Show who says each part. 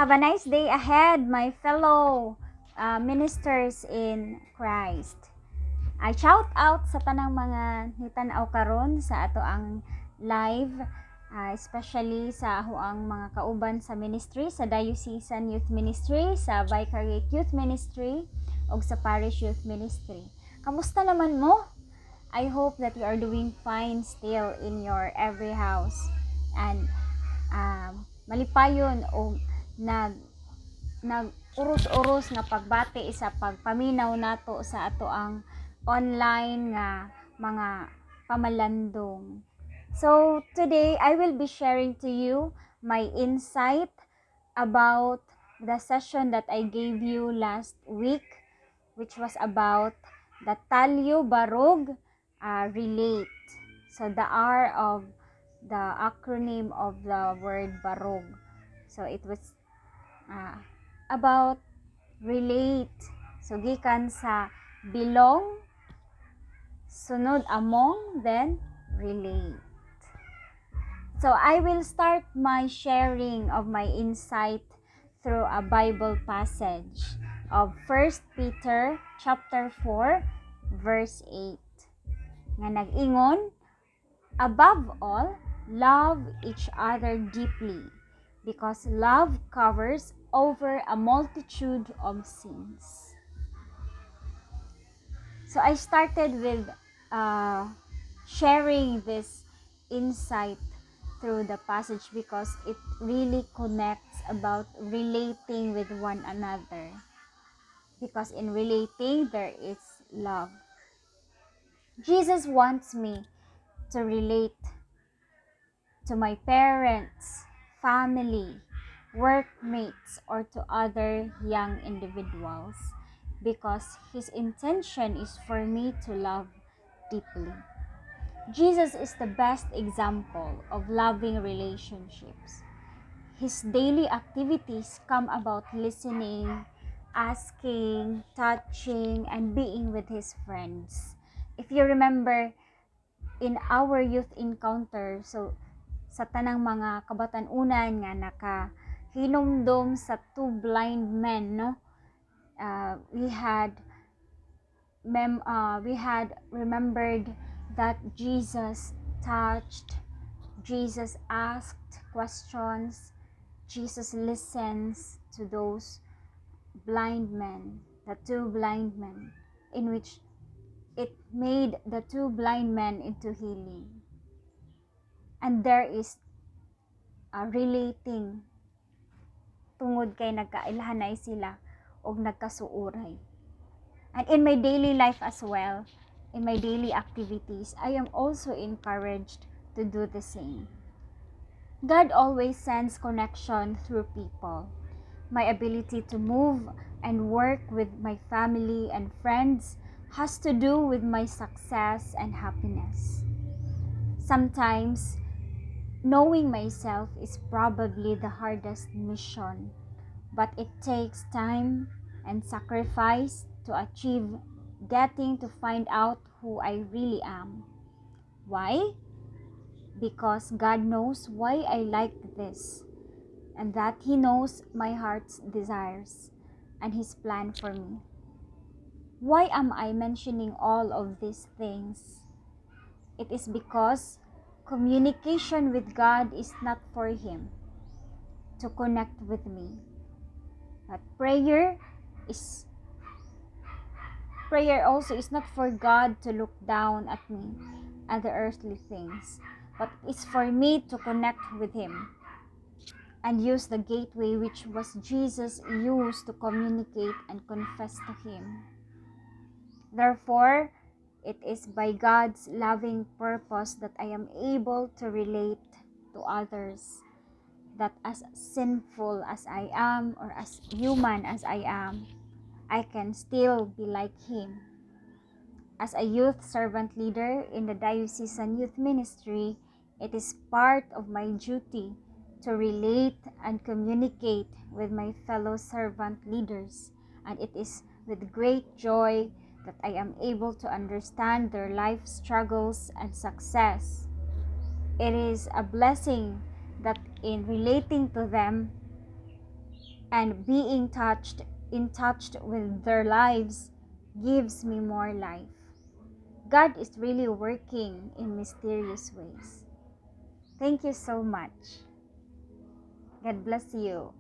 Speaker 1: Have a nice day ahead, my fellow ministers in Christ. I shout out sa tanang mga nitanaw karon sa ato ang live, especially sa ang mga kauban sa ministry, sa Diocesan Youth Ministry, sa Vicariate Youth Ministry, o sa Parish Youth Ministry. Kamusta naman mo? I hope that you are doing fine still in your every house. And malipayon o nag-uros-uros nga pagbati sa pagpaminaw nato sa ato ang online nga mga pamalandong. So today I will be sharing to you my insight about the session that I gave you last week, which was about the talyo barog relate. So the R of the acronym of the word barog. So it was about relate. So gikan sa belong, sunod among, then relate. So I will start my sharing of my insight through a Bible passage of 1 Peter chapter 4 verse 8 nga nag-ingon, above all, love each other deeply, because love covers over a multitude of sins. So I started with sharing this insight through the passage because it really connects about relating with one another. Because in relating, there is love. Jesus wants me to relate to my parents, family, workmates, or to other young individuals, because his intention is for me to love deeply. Jesus is the best example of loving relationships. His daily activities come about listening, asking, touching, and being with his friends. If you remember, in our youth encounter, so sa tanang mga kabatan-unan nga nakahinumdom sa two blind men, no? We had remembered that Jesus touched, Jesus asked questions, Jesus listens to those blind men, the two blind men, in which it made the two blind men into healing. And there is a relating tungod kay nagkailhanay sila o nagkasuuray. And in my daily life as well, in my daily activities, I am also encouraged to do the same. God always sends connection through people. My ability to move and work with my family and friends has to do with my success and happiness. Sometimes, knowing myself is probably the hardest mission, but it takes time and sacrifice to achieve getting to find out who I really am. Why? Because God knows why I like this, and that He knows my heart's desires and His plan for me. Why am I mentioning all of these things? It is because communication with God is not for Him to connect with me. But prayer also is not for God to look down at me and the earthly things, but it's for me to connect with Him and use the gateway which was Jesus used to communicate and confess to Him. Therefore, it is by God's loving purpose that I am able to relate to others, that as sinful as I am or as human as I am, I can still be like Him. As a youth servant leader in the Diocesan Youth Ministry, it is part of my duty to relate and communicate with my fellow servant leaders, and it is with great joy that I am able to understand their life struggles and success. It is a blessing that in relating to them, and being in touch with their lives gives me more life. God is really working in mysterious ways. Thank you so much. God bless you.